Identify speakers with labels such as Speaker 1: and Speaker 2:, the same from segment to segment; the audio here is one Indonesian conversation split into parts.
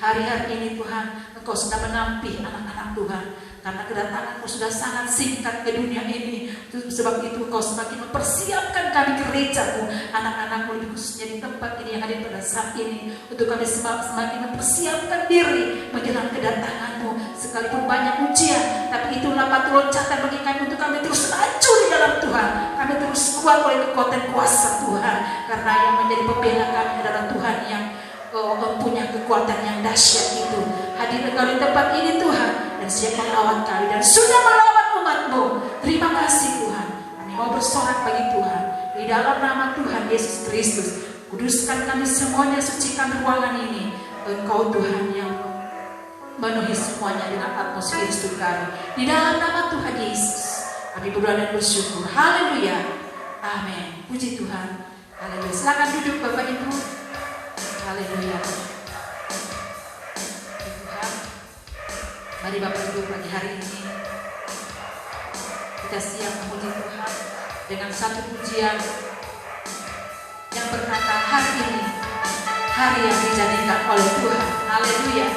Speaker 1: Hari-hari ini Tuhan, Engkau sudah menampi anak-anak Tuhan. Karena kedatangan-Mu sudah sangat singkat ke dunia ini. Sebab itu Engkau semakin mempersiapkan kami gereja-Mu, anak-anak-Mu khususnya di tempat ini yang hadir pada saat ini. Untuk kami semakin mempersiapkan diri menjelang kedatangan-Mu. Sekalipun banyak ujian, tapi itulah batu loncatan bagi kami untuk kami terus maju di dalam Tuhan. Kami terus kuat oleh kekuatan kuasa Tuhan. Karena yang menjadi pembela kami adalah Tuhan yang mempunyai kekuatan yang dahsyat itu. Hadir Engkau di tempat ini Tuhan, dan siap melawan kami dan sudah melawan umat-Mu. Terima kasih Tuhan. Kami mau bersorak bagi Tuhan di dalam nama Tuhan Yesus Kristus. Kuduskan kami semuanya, sucikan ruangan ini. Engkau Tuhan yang memenuhi semuanya dengan atmosfer hidup kami. Di dalam nama Tuhan Yesus kami berdoa dan bersyukur. Haleluya. Amin. Puji Tuhan. Haleluya. Silakan duduk Bapak Ibu. Haleluya. Tuhan, mari Bapak Ibu pagi hari ini kita siap memuji Tuhan dengan satu pujian yang berkata hari ini hari yang dijadikan oleh Tuhan. Haleluya.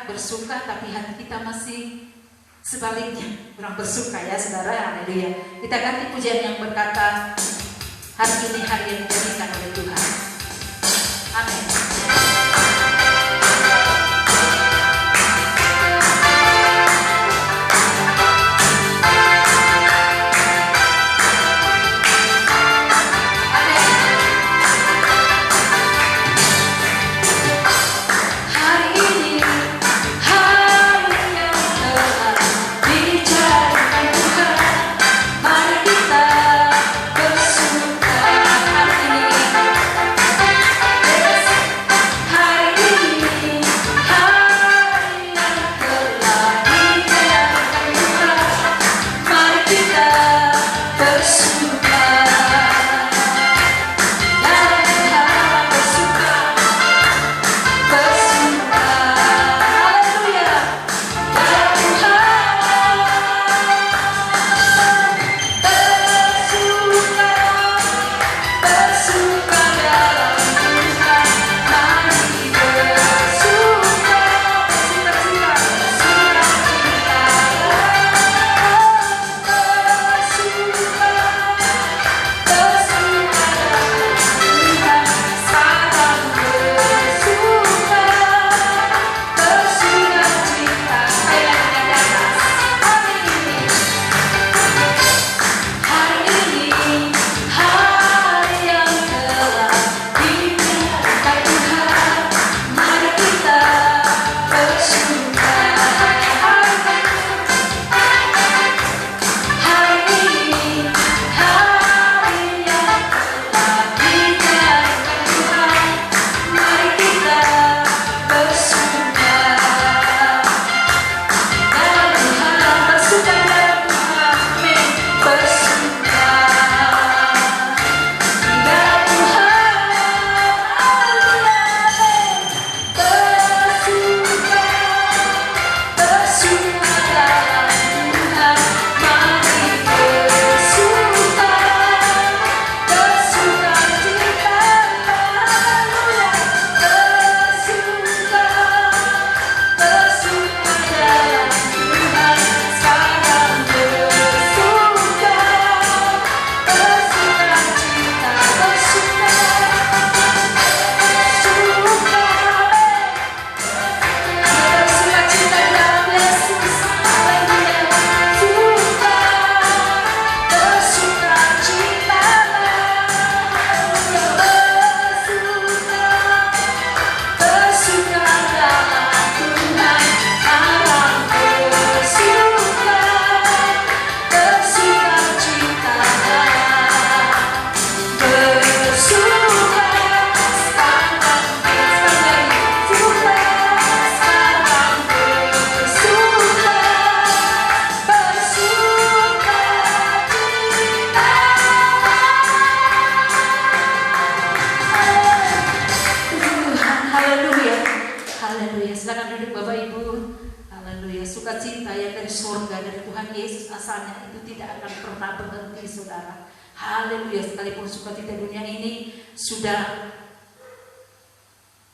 Speaker 1: Bersuka tapi hati kita masih sebaliknya kurang bersuka ya saudara. Haleluya. Kita ganti pujian yang berkata hari ini hari yang dijadikan oleh Tuhan. Amin.
Speaker 2: Hari ini
Speaker 1: Haleluya. Silakan duduk Bapak Ibu. Haleluya. Sukacita yang dari surga, dari Tuhan Yesus asalnya itu tidak akan pernah berhenti, saudara. Haleluya. Sekalipun sukacita dunia ini sudah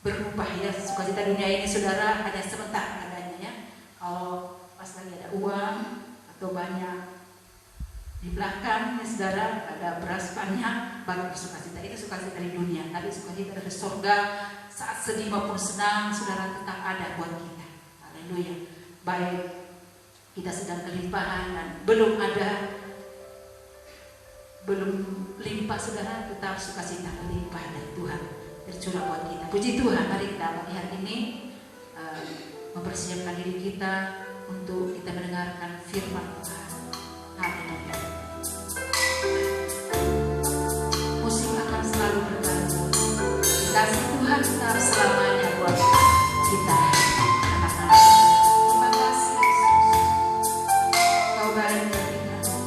Speaker 1: berubah ya, sukacita dunia ini saudara hanya sebentar adanya ya. Kalau pas lagi ada uang atau banyak di belakang ya saudara, ada beras banyak, baru sukacita, itu sukacita dari dunia. Tapi sukacita dari surga, saat sedih maupun senang saudara tetap ada buat kita. Haleluya. Baik kita sedang kelimpahan dan belum limpah saudara, tetap sukacita melimpah dari Tuhan tercurah buat kita. Puji Tuhan, mari kita pagi hari ini mempersiapkan diri kita untuk kita mendengarkan firman Tuhan. Haleluya. Musik akan selalu berganti. Kasih Tuhan tetap selamanya buat kita anak-anak. Terima kasih Yesus. Kau baik bagi kami.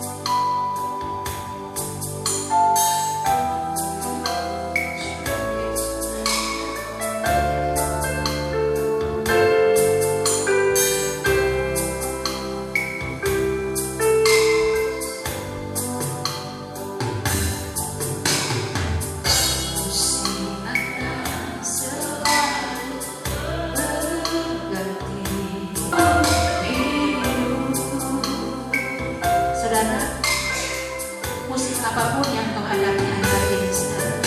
Speaker 1: Apapun yang kau hadapi hari ini saudara,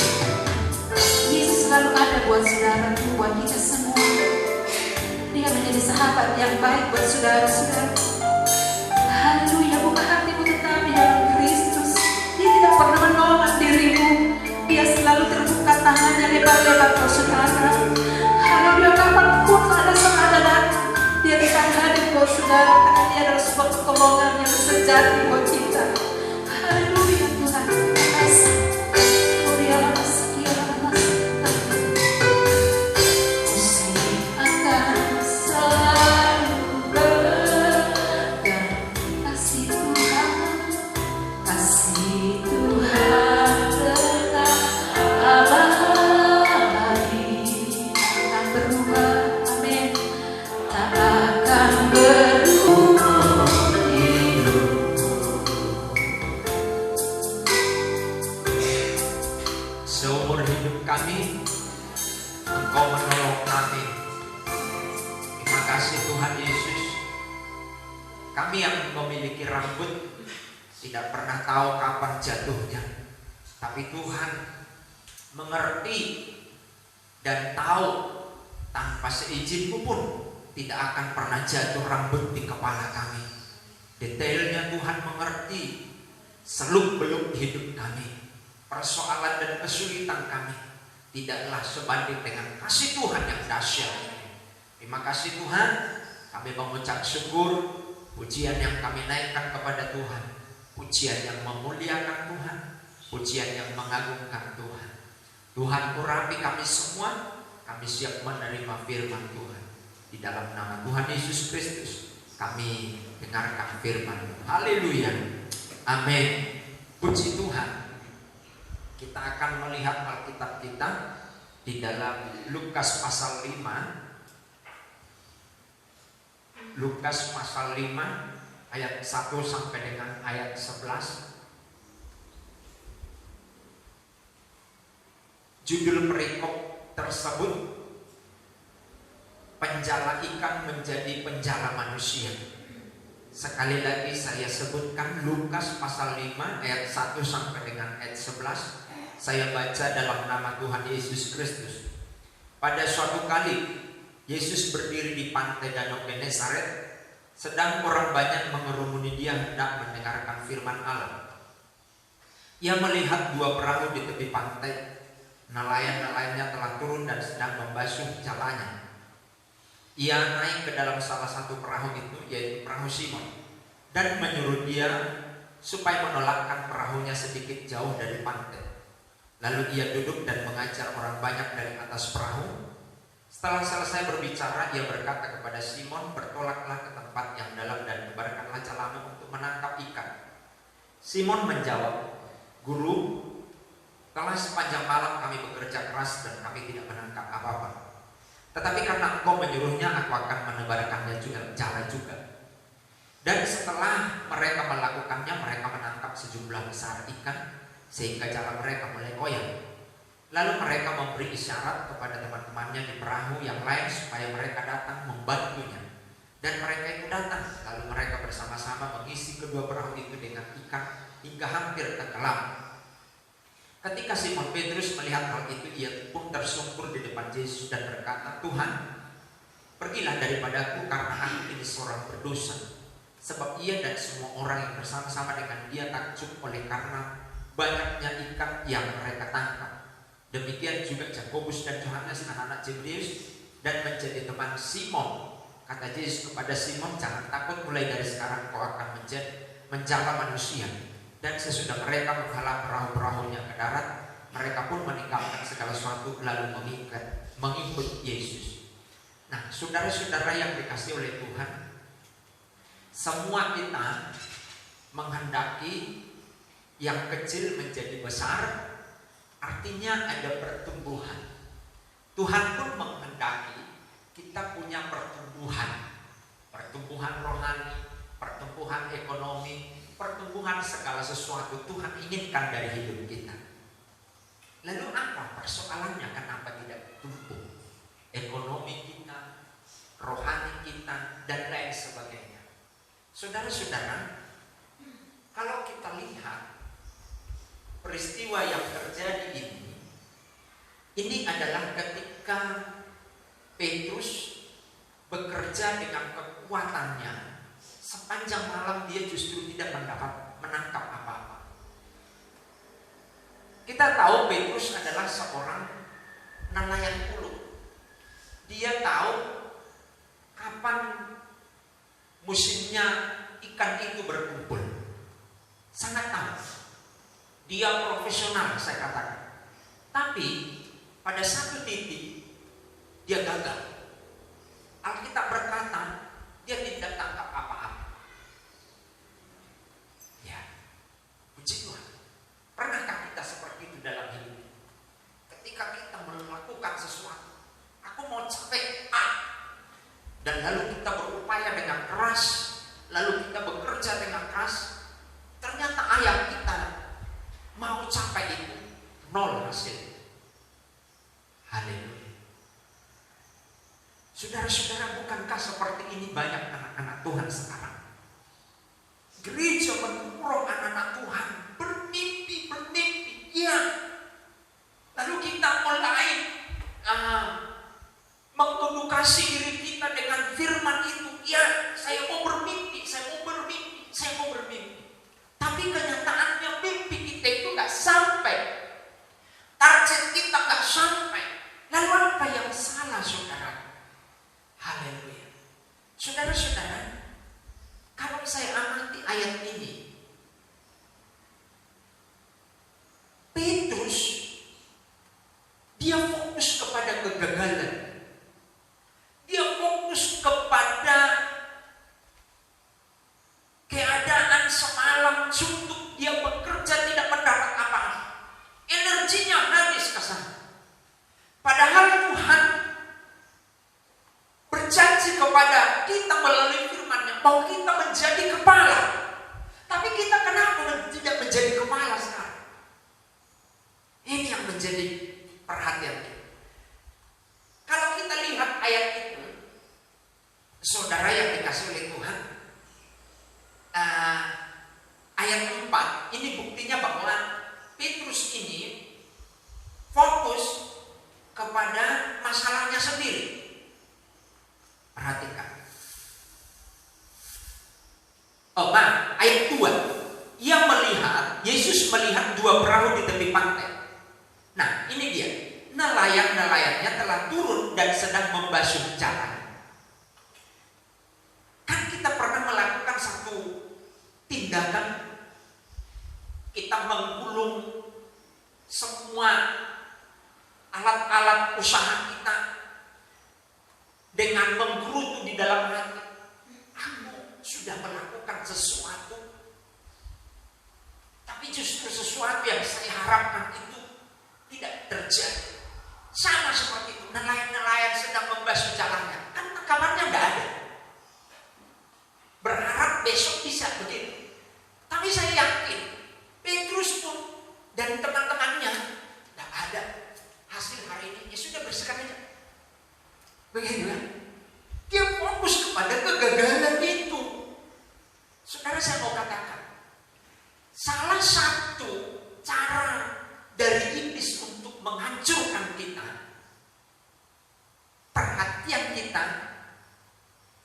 Speaker 1: Yesus selalu ada buat saudara, buat kita semua. Dia menjadi sahabat yang baik buat saudara-saudara. Haleluya. Buka hatimu tetap di dalam Kristus. Dia tidak pernah menolak dirimu. Dia selalu terbuka tangannya lebar-lebar buat saudara. Haleluya. Kapanpun ada datang, dia akan hadir buat saudara, karena dia adalah sebuah pertolongan yang sejati buat kita. Haleluya Tuhan, terima kasih. Musik akan selalu berganti. Kasih Tuhan tetap abadi, akan berubah, amin, tak akan berubah.
Speaker 2: Seumur hidup kami, Engkau menolong kami. Terima kasih Tuhan Yesus. Kami yang memiliki rambut tidak pernah tahu kapan jatuhnya, tapi Tuhan mengerti dan tahu tanpa seizinku pun tidak akan pernah jatuh rambut di kepala kami. Detailnya Tuhan mengerti seluk-beluk hidup kami. Persoalan dan kesulitan kami tidaklah sebanding dengan kasih Tuhan yang dahsyat ini. Terima kasih Tuhan, kami mengucap syukur. Pujian yang kami naikkan kepada Tuhan, pujian yang memuliakan Tuhan, pujian yang mengagungkan Tuhan. Tuhan urapi kami semua, kami siap menerima firman Tuhan. Di dalam nama Tuhan Yesus Kristus kami dengarkan firman. Haleluya, amin. Puji Tuhan. Kita akan melihat Alkitab kita di dalam Lukas pasal 5. Lukas pasal 5 ayat 1 sampai dengan ayat 11. Judul perikop tersebut, penjala ikan menjadi penjala manusia. Sekali lagi saya sebutkan Lukas pasal 5 ayat 1 sampai dengan ayat 11. Saya baca dalam nama Tuhan Yesus Kristus. Pada suatu kali Yesus berdiri di pantai Danau Genesaret, sedang orang banyak mengerumuni dia hendak mendengarkan firman Allah. Ia melihat dua perahu di tepi pantai. Nelayan-nelayannya telah turun dan sedang membasuh jalannya. Ia naik ke dalam salah satu perahu itu, yaitu perahu Simon, dan menyuruh dia supaya menolakkan perahunya sedikit jauh dari pantai. Lalu ia duduk dan mengajar orang banyak dari atas perahu. Setelah selesai berbicara, ia berkata kepada Simon, bertolaklah ke tempat yang dalam dan tebarkanlah jalamu untuk menangkap ikan. Simon menjawab, Guru, telah sepanjang malam kami bekerja keras dan kami tidak menangkap apa-apa. Tetapi karena Engkau menyuruhnya, aku akan menebarkannya juga. Dan setelah mereka melakukannya, mereka menangkap sejumlah besar ikan sehingga jala mereka mulai koyak. Lalu mereka memberi isyarat kepada teman-temannya di perahu yang lain supaya mereka datang membantunya. Dan mereka itu datang. Lalu mereka bersama-sama mengisi kedua perahu itu dengan ikan hingga hampir tenggelam. Ketika Simon Petrus melihat hal itu, ia pun tersungkur di depan Yesus dan berkata, "Tuhan, pergilah daripadaku karena aku ini seorang berdosa." Sebab ia dan semua orang yang bersama-sama dengan dia takjub oleh karena banyaknya ikan yang mereka tangkap. Demikian juga Yakobus dan Yohanes anak-anak Zebedeus dan menjadi teman Simon. Kata Yesus kepada Simon, "Jangan takut, mulai dari sekarang kau akan menjala manusia." Dan sesudah mereka menghalau perahu-perahunya ke darat, mereka pun meninggalkan segala sesuatu lalu mengikut Yesus. Nah, saudara-saudara yang dikasihi oleh Tuhan, semua kita menghendaki yang kecil menjadi besar, artinya ada pertumbuhan. Tuhan pun menghendaki kita punya pertumbuhan rohani, pertumbuhan ekonomi, pertumbuhan segala sesuatu Tuhan inginkan dari hidup kita. Lalu apa persoalannya? Kenapa tidak tumbuh ekonomi kita, rohani kita, dan lain sebagainya? Saudara-saudara, kalau kita lihat peristiwa yang terjadi ini adalah ketika Petrus bekerja dengan kekuatannya. Sepanjang malam dia justru tidak menangkap apa-apa. Kita tahu Petrus adalah seorang nelayan hulu. Dia tahu kapan musimnya ikan itu berkumpul. Sangat tahu. Dia profesional, saya katakan. Tapi pada satu titik dia gagal. Alkitab berkata dia tidak tangkap apa-apa. Ya, puji Tuhan. Pernahkah kita seperti itu dalam hidup? Ketika kita melakukan sesuatu, aku mau capai A, dan lalu kita berupaya dengan keras, lalu kita bekerja dengan keras, ternyata ayam kita mau capai itu nol hasil. Haleluya. Saudara-saudara, bukankah seperti ini banyak anak-anak Tuhan sekarang? Gereja mendorong anak-anak Tuhan bermimpi, ya. Lalu kita mulai mengedukasi diri kita dengan firman itu. Ya, saya mau bermimpi. Tapi kenyataannya mimpi kita itu gak sampai. Target kita gak sampai. Lalu apa yang salah, saudara? Haleluya. Saudara-saudara, kalau saya amati ayat ini, Petrus dia fokus kepada kegagalan. Dia fokus kepada keadaan semalam suntuk, dia bekerja tidak mendapat apa-apa. Energinya habis ke sana. Padahal Tuhan berjanji kepada kita melalui firman-Nya bahwa kita menjadi kepala. Tapi kita kenapa tidak menjadi kepala sekarang? Ini yang menjadi perhatian kita. Kalau kita lihat ayat itu, saudara yang dikasih oleh Tuhan, ayat 4, ini buktinya bahwa Petrus ini fokus kepada masalahnya sendiri. Perhatikan. Ayat 2. Yesus melihat dua perahu di tepi pantai. Nah, ini dia. Nelayan-nelayannya telah turun dan sedang membasuh jalan. Kan kita pernah melakukan satu tindakan. Kita menggulung semua alat-alat usaha kita dengan menggerutu di dalam hati. Aku sudah melakukan sesuatu, tapi justru sesuatu yang saya harapkan itu tidak terjadi. Sama seperti itu, nelayan-nelayan sedang membasuh kita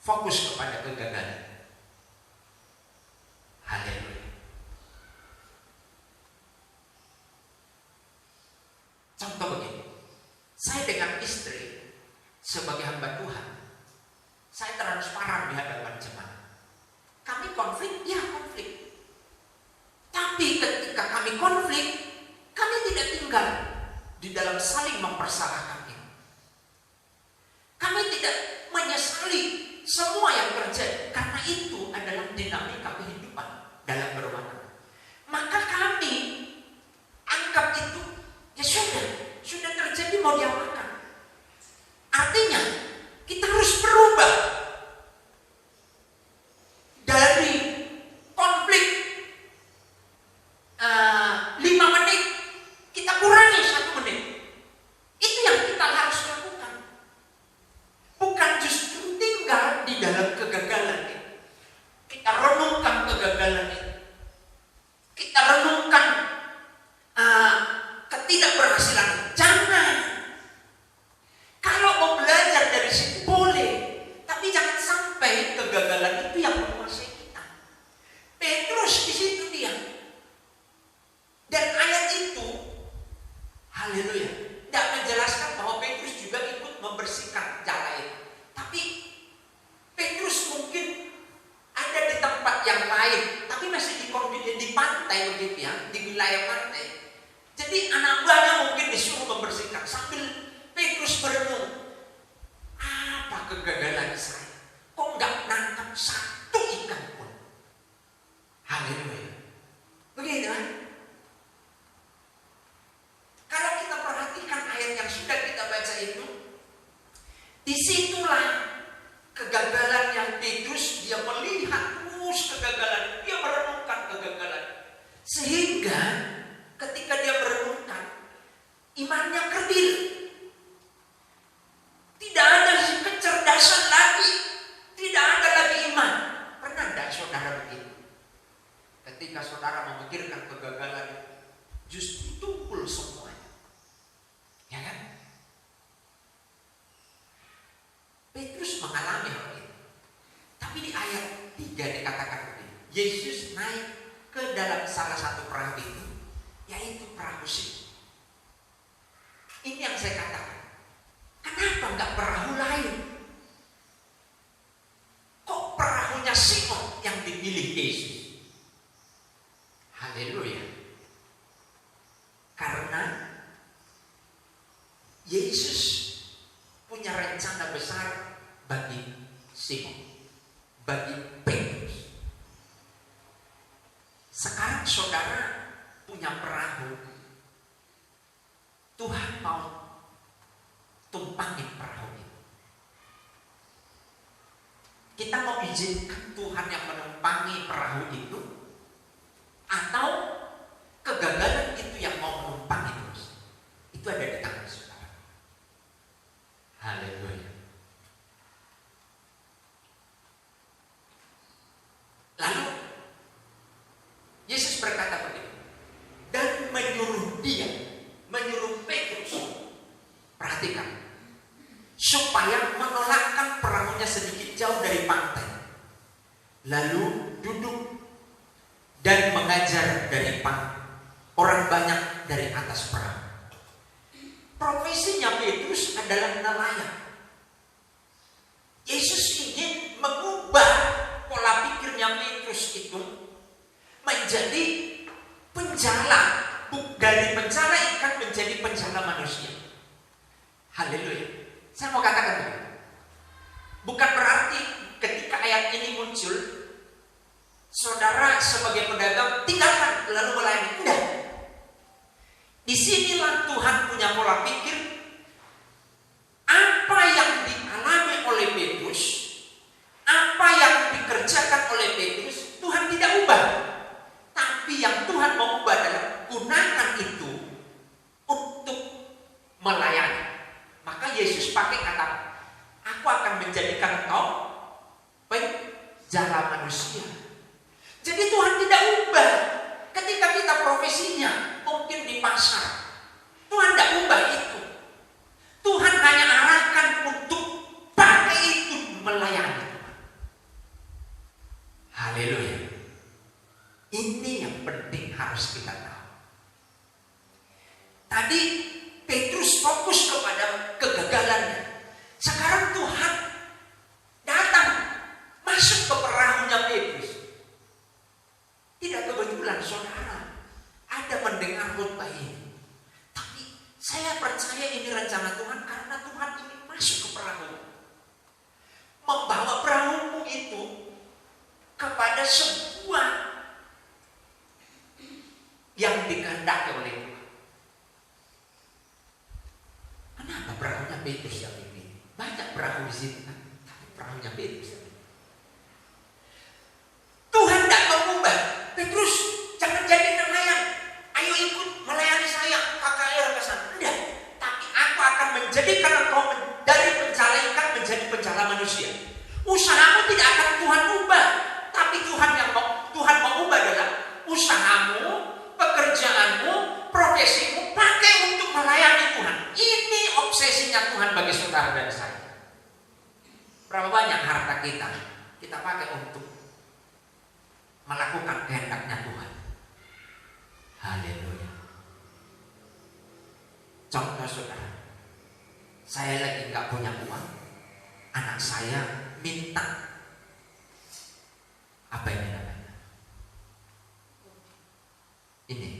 Speaker 2: fokus kepada kegagalan. Haleluya. Contoh begini, saya dengan istri sebagai hamba Tuhan, saya transparan di hadapan jemaat. Kami konflik, ya konflik. Tapi ketika kami konflik, kami tidak tinggal di dalam saling mempersalahkan ini. Kami tidak menyesali semua yang terjadi, karena itu adalah dinamika kehidupan dalam berumah tangga. Maka kami anggap itu ya sudah terjadi, mau diapakan. Artinya kita harus berubah dari konflik 5 menit kita kurangi 1 menit. Itu yang kita harus lakukan. Bukan justru tinggal di dalam kegagalan itu. Kita renungkan kegagalan itu. Kita renungkan ketidakberhasilan. Jangan. Kalau mau belajar dari situ boleh, tapi jangan sampai kegagalan itu yang menguasai kita. Petrus di situ dia. Dan ayat itu, haleluya, tidak menjelaskan bahwa Petrus juga ikut membersihkan jala itu. Tapi Petrus mungkin ada di tempat yang lain, tapi masih di pantai begitu ya, di wilayah pantai. Jadi anak buahnya mungkin disuruh membersihkan sambil Petrus berenung, apa kegagalan saya? Kok nggak nangkap 1 ikan pun? Haleluya. Begitu kan? Kalau kita perhatikan ayat yang sudah kita baca itu, disitulah kegagalan yang Petrus, dia melihat terus kegagalan, dia merenungkan kegagalan. Sehingga ketika dia merenungkan, imannya kerdil. Tidak ada kecerdasan lagi, tidak ada lagi iman. Pernah tidak saudara begitu? Ketika saudara memikirkan kegagalan, justru tumpul semuanya. Ya kan? Petrus mengalami hal itu. Tapi di ayat 3 dikatakan begini, Yesus naik ke dalam salah satu perahu itu, yaitu perahu Simon. Ini yang saya katakan. Kenapa enggak perahu lain? Kok perahunya Simon yang dipilih Yesus? Haleluya. Karena Yesus punya rencana besar bagi Simon, bagi Petrus. Sekarang saudara punya perahu. Tuhan mau tumpangin perahu itu. Kita mau izinkan Tuhan yang menumpangi perahu itu, atau kegagalan itu yang mau menumpangi terus. Itu ada di tangan saudara. Haleluya. Lalu Yesus berkata begini, dan menyuruh Petrus, perhatikan, supaya menolakkan perahunya sedikit jauh dari pantai, lalu duduk dan mengajar dari orang banyak dari atas perahu. Profesinya Petrus adalah nelayan. Yesus ingin mengubah pola pikirnya Petrus itu menjadi penjala, dari penjala ikan menjadi penjala manusia. Haleluya. Saya mau katakan begini, bukan berarti ketika ayat ini muncul, saudara sebagai pedagang tinggalkan lalu melayani. Tidak. Disinilah Tuhan punya pola pikir. Apa yang dialami oleh Petrus, apa yang dikerjakan oleh Petrus, Tuhan tidak ubah. Tapi yang Tuhan mau ubah adalah gunakan itu untuk melayani. Maka Yesus pakai kata, aku akan menjadikan engkau penjala manusia. Jadi Tuhan tidak ubah. Ketika kita profesinya mungkin di pasar, Tuhan tidak ubah itu. Tuhan hanya arahkan untuk pakai sebuah yang dikehendaki oleh Tuhan. Kenapa perahunya Petrus yang ini? Banyak perahu di sini kan, tapi perahunya Petrus. Tuhan tidak mengubah. Petrus, jangan jadi nelayan. Ayo ikut melayani saya, KKR ke sana. Tidak. Tapi aku akan menjadikan engkau dari pencala ikan menjadi pencala manusia. Usahamu tidak akan Tuhan ubah. Tapi Tuhan mau ubah adalah usahamu, pekerjaanmu, profesimu, pakai untuk melayani Tuhan. Ini obsesinya Tuhan bagi saudara dan saya. Berapa banyak harta kita pakai untuk melakukan kehendaknya Tuhan. Haleluya. Contoh saudara, saya lagi nggak punya uang, anak saya minta, apa ini namanya? Ini,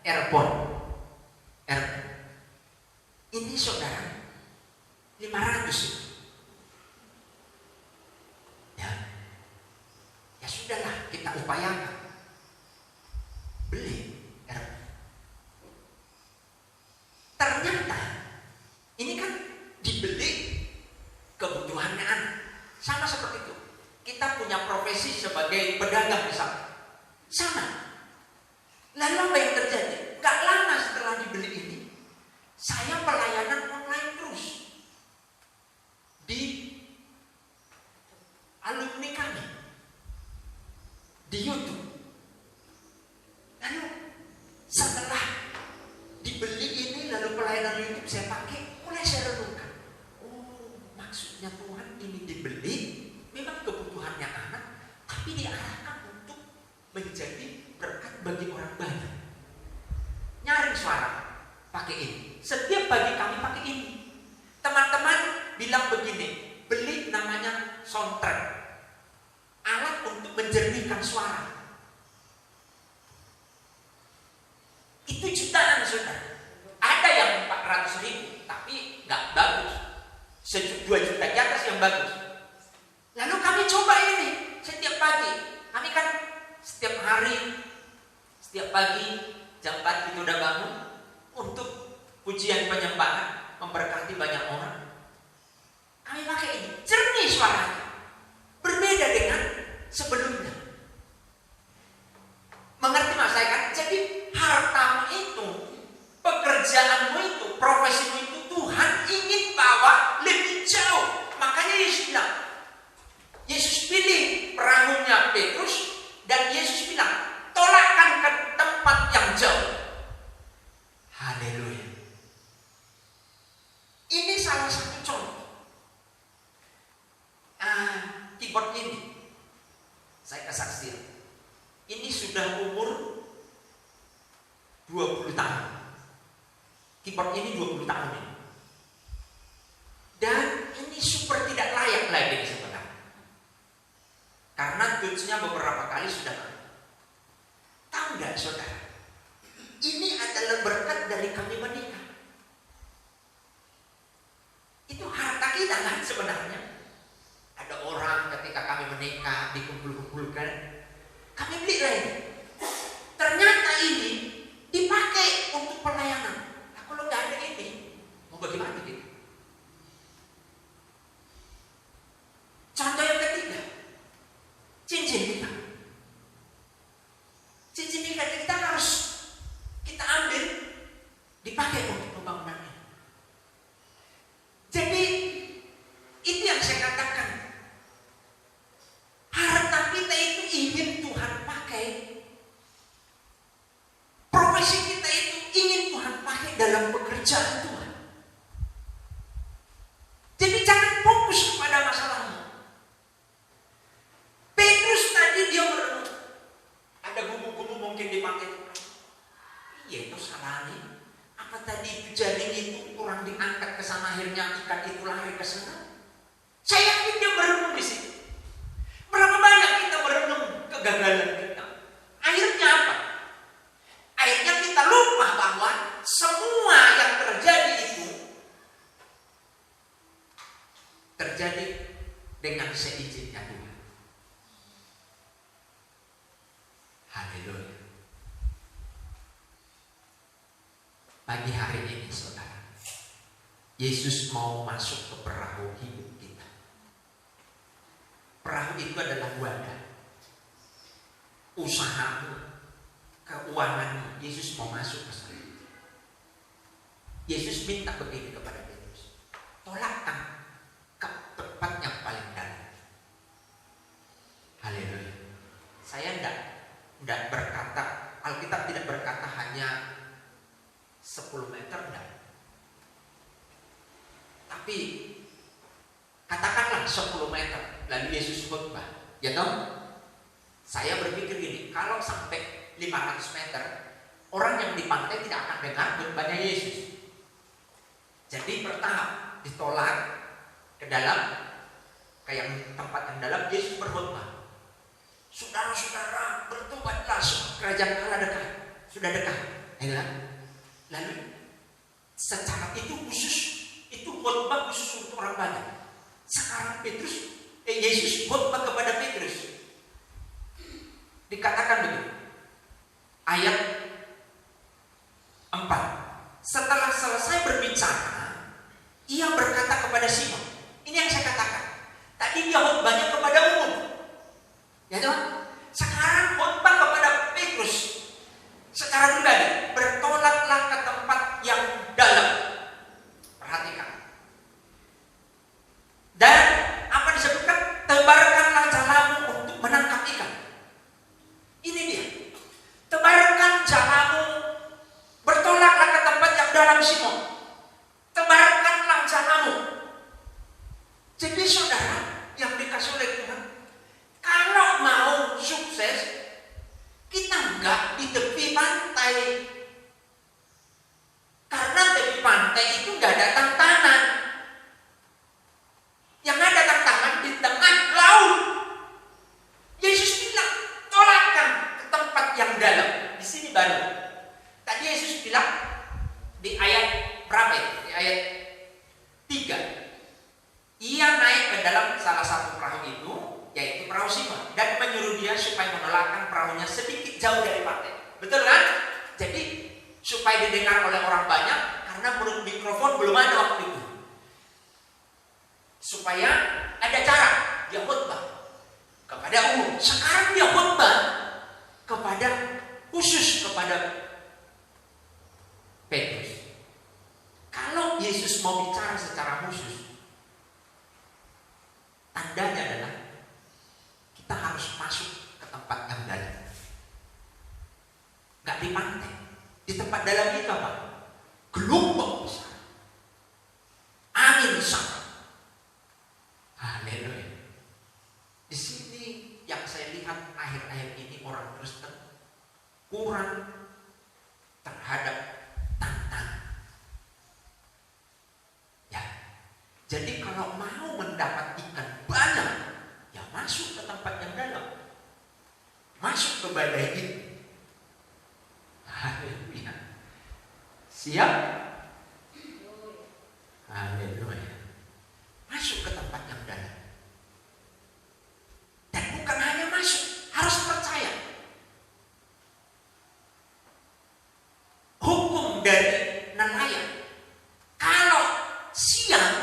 Speaker 2: earphone. Ini saudara, 500. Ya sudahlah, kita upayakan beli earphone. Ternyata ini kan dibeli kebutuhannya anak. Sama seperti itu. Kita punya profesi sebagai pedagang misalnya. Sama. Lalu apa yang terjadi? Gak lama setelah dibeli ini, saya pelayanan online terus di alumni kami di YouTube. Lalu setelah dibeli ini, lalu pelayanan YouTube saya pakai, mulai saya renungkan. Oh, maksudnya Tuhan ini dibeli memang kebutuhannya anak, tapi diarahkan untuk menjadi berkat bagi orang banyak. Nyaring suara pakai ini. Setiap pagi kami pakai ini. Teman-teman bilang begini, beli namanya soundtrack, alat untuk menjernihkan suara. Itu jutaan saudara. Ada yang 400.000 tapi nggak bagus. 2 juta di atas yang bagus. Lalu kami coba ini setiap pagi. Kami kan setiap hari, setiap pagi jam 4 itu udah bangun untuk pujian penyembahan, memberkati banyak orang. Kami pakai ini, jernih suaranya, berbeda dengan sebelumnya. Mengerti mas saya kan? Jadi hartamu itu, pekerjaanmu itu, profesimu itu Tuhan ingin bawa lebih jauh. Makanya Yesus bilang, Yesus pilih perahunya Petrus dan Yesus bilang, tolakkan ke tempat yang jauh. Haleluya. Ini salah satu contoh. Keyboard ini saya kesaksian. Ini sudah umur 20 tahun. Keyboard ini 20 tahun ini. Dan ini super tidak layak lagi sebenarnya. Karena tutsnya beberapa kali sudah naik. Tahu nggak saudara? Ini adalah berkat dari kami menikah. Itu harta kita kan sebenarnya. Ada orang ketika kami menikah dikumpul-kumpulkan, kami beli lagi. Ternyata ini dipakai untuk pelayanan. Nah, kalau nggak ada ini, mau bagaimana kita? Contoh yang ketiga, cincin kita. Cincin kita harus kita ambil, dipakai untuk pembangunan ini. Jadi itu yang saya katakan, harta kita itu ingin Tuhan pakai, profesi kita itu ingin Tuhan pakai dalam pekerjaan Tuhan. Jadi jangan fokus kepada masalahmu. Petrus tadi dia merenung, ada gumbu-gumbu mungkin dipakai. Iya itu salah nih. Apa tadi itu jaring itu kurang diangkat ke sana, akhirnya ikan itu lari ke sana. Saya yakin dia merenung di sini. Berapa banyak kita merenung kegagalan kita? Akhirnya apa? Akhirnya kita lupa bahwa semua yang terjadi itu terjadi dengan seizinnya Tuhan. Haleluya. Pagi hari ini saudara, Yesus mau masuk ke perahu hidup kita. Perahu itu adalah wadah, usahamu, keuanganmu. Yesus mau masuk ke sana. Yesus minta begini kepada Petrus, tolakkan ke tempat yang paling dalam. Haleluya. Saya tidak berkata, Alkitab tidak berkata hanya 10 meter, enggak. Tapi katakanlah 10 meter, lalu Yesus khotbah. Ya toh? Saya berpikir gini, kalau sampai 500 meter, orang yang di pantai tidak akan dengar khotbahnya Yesus. Jadi bertahap, ditolak ke dalam, ke yang tempat yang dalam. Yesus berkhotbah, saudara-saudara, bertobatlah, kerajaan Allah dekat, sudah dekat. Ya. Lalu secara itu khusus, itu khotbah khusus untuk orang banyak. Sekarang Yesus khotbah kepada Petrus. Dikatakan begini, ayat 4. Setelah selesai berbicara, ia berkata kepada Simon. Ini yang saya katakan. Tadi dia khotbahnya kepada umum, ya toh? Sekarang khotbah kepada Petrus secara pribadi. Bertolaklah ke tempat yang dalam. Perhatikan. Dan apa disebutkan? Tebarkanlah jalamu untuk menangkap ikan. Ini dia. Tebarkan jalamu. Bertolaklah ke tempat yang dalam, Simon. Tebarkanlah jalamu. Jadi saudara yang dikasih oleh Tuhan, kalau mau sukses, kita enggak di tepi pantai. Karena tepi pantai itu enggak ada tantangan. Yang ada tantangan di tengah laut. Yesus bilang, tolakkan ke tempat yang dalam. Di sini baru. Tadi Yesus bilang di ayat berapa itu? Di ayat 3. Ia naik ke dalam salah satu perahu itu, yaitu perahu Simon, dan menyuruh dia supaya menolakkan perahunya sedikit jauh dari pantai. Betul kan? Jadi supaya didengar oleh orang banyak, karena mikrofon belum ada waktu itu. Supaya ada cara dia khotbah kepada umum. Sekarang dia khotbah kepada khusus kepada Petrus. Kalau Yesus mau bicara secara khusus, tandanya adalah kita harus masuk ke tempat yang dalam. Gak di pantai. Di tempat dalam itu apa? Gelombang besar, angin besar. Haleluya. Di sini yang saya lihat akhir-akhir ini orang Kristen kurang terhadap tantangan. Ya. Jadi kalau mau mendapat ikan banyak, ya masuk ke tempat yang dalam. Masuk ke badai itu. Haleluya. Siap? Haleluya. Masuk ke tempat yang dalam. Dan bukan hanya masuk, harus percaya. Hukum dari nelayan. Kalau siang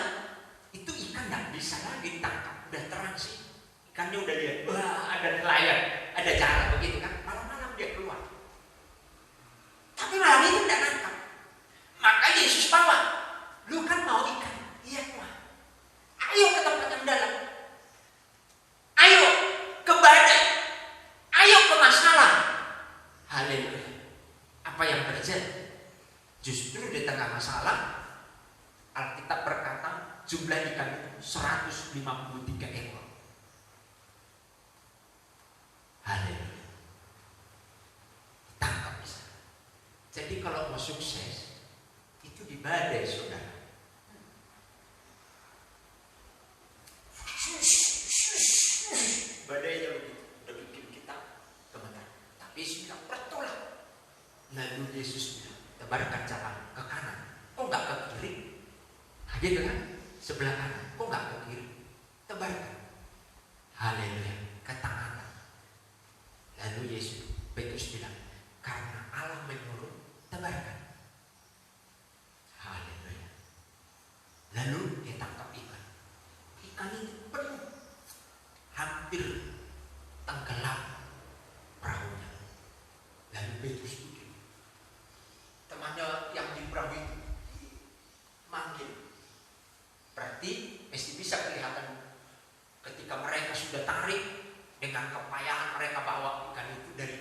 Speaker 2: itu ikan nggak bisa lagi ditangkap, udah terang sih. Ikannya udah lihat, wah ada nelayan, ada jalan begitu kan. Malam-malam dia keluar. Tapi malam itu tidak nangkap. Maka Yesus bawa, lu kan mau ikan? Iya Tuhan. Ayo ke tempat yang dalam. Ayo ke badai. Ayo ke masalah. Haleluya. Apa yang terjadi? Justru di tengah masalah, Alkitab berkata jumlah ikan itu 153 ekor. Haleluya. Tangkap bisa. Jadi kalau mau sukses itu di badai, saudara. Badainya udah bikin kita gemetar. Tapi Yesus bilang bertolak. Lalu Yesus bilang tebarkan jalan ke kanan. Kok nggak ke kiri? Nah, gitu kan? Sebelah kanan. Kok nggak ke kiri? Tebarkan. Haleluya, ketaatan. Lalu Petrus bilang, karena Allah menyuruh, tebarkan. Haleluya. Lalu dia tangkap ikan. Ikan itu penuh, hampir tenggelam perahunya. Lalu Petrus itu, temannya yang di perahu itu manggil. Berarti mesti bisa kelihatan ketika mereka sudah tarik dengan kepayahan mereka bawa ikan itu dari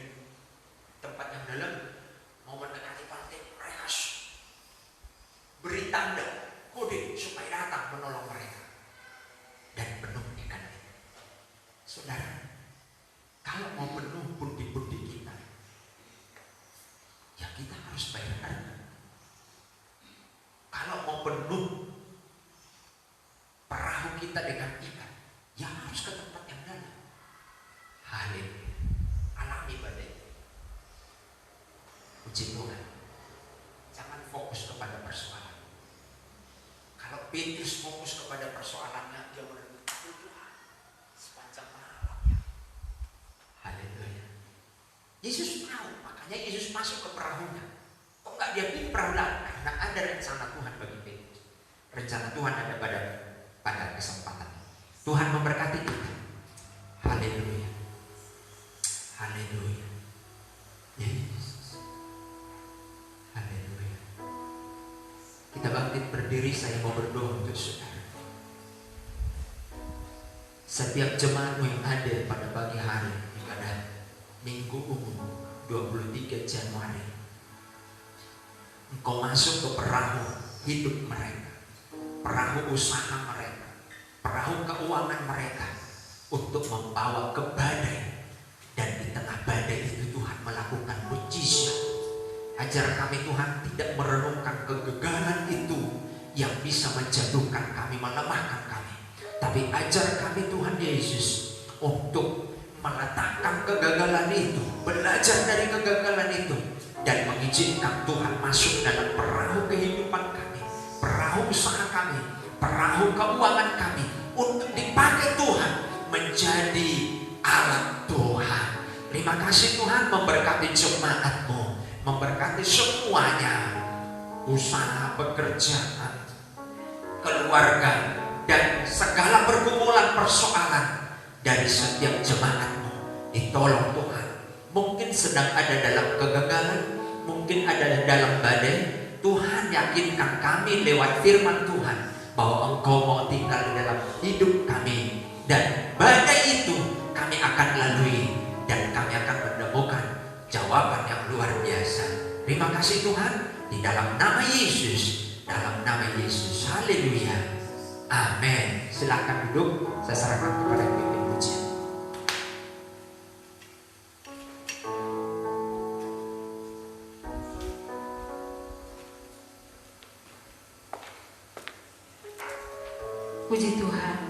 Speaker 2: tempat yang dalam mau mendekati pantai, mereka beri tanda kode supaya datang menolong mereka dan penuh ikan itu. Saudara, kalau mau penuh pundi-pundi kita, ya kita harus bayar harga. Kalau mau penuh perahu kita dengan ikan, ya harus ke tempat yang dalam. Haleluya. Alami badai. Puji Tuhan. Jangan fokus kepada persoalan. Kalau Petrus fokus kepada persoalannya, dia merenung Tuhan sepanjang malam ya. Haleluya. Yesus tahu, makanya Yesus masuk ke perahunya. Kok nggak dia pilih perahu lain? Karena ada rencana Tuhan bagi Petrus. Rencana Tuhan ada pada kesempatan. Tuhan memberkati kita. Haleluya. Haleluya. Yesus. Haleluya. Kita bangkit berdiri, saya mau berdoa untuk saudara. Setiap jemaatmu yang hadir pada pagi hari ibadah Minggu Umum 23 Januari, engkau masuk ke perahu hidup mereka, perahu usaha mereka, perahu keuangan mereka, untuk membawa ke badai. Dan di tengah badai itu Tuhan melakukan mujizat. Ajar kami Tuhan tidak merenungkan kegagalan itu yang bisa menjatuhkan kami, melemahkan kami, tapi ajar kami Tuhan Yesus untuk meletakkan kegagalan itu, belajar dari kegagalan itu, dan mengizinkan Tuhan masuk dalam perahu kehidupan kami, perahu usaha kami, perahu keuangan kami, untuk dipakai Tuhan menjadi alat Tuhan. Terima kasih Tuhan, memberkati jemaat-Mu, memberkati semuanya, usaha, pekerjaan, keluarga, dan segala pergumulan persoalan dari setiap jemaat-Mu. Ditolong Tuhan. Mungkin sedang ada dalam kegagalan, mungkin ada dalam badai. Tuhan yakinkan kami lewat firman Tuhan bahwa Engkau mau tinggal di dalam hidup kami, dan badai itu kami akan lalui, dan kami akan menemukan jawaban yang luar biasa. Terima kasih Tuhan, di dalam nama Yesus, dalam nama Yesus. Haleluya. Amin. Silakan duduk, saya serahkan kepada pimpin pujian.
Speaker 1: Puji Tuhan.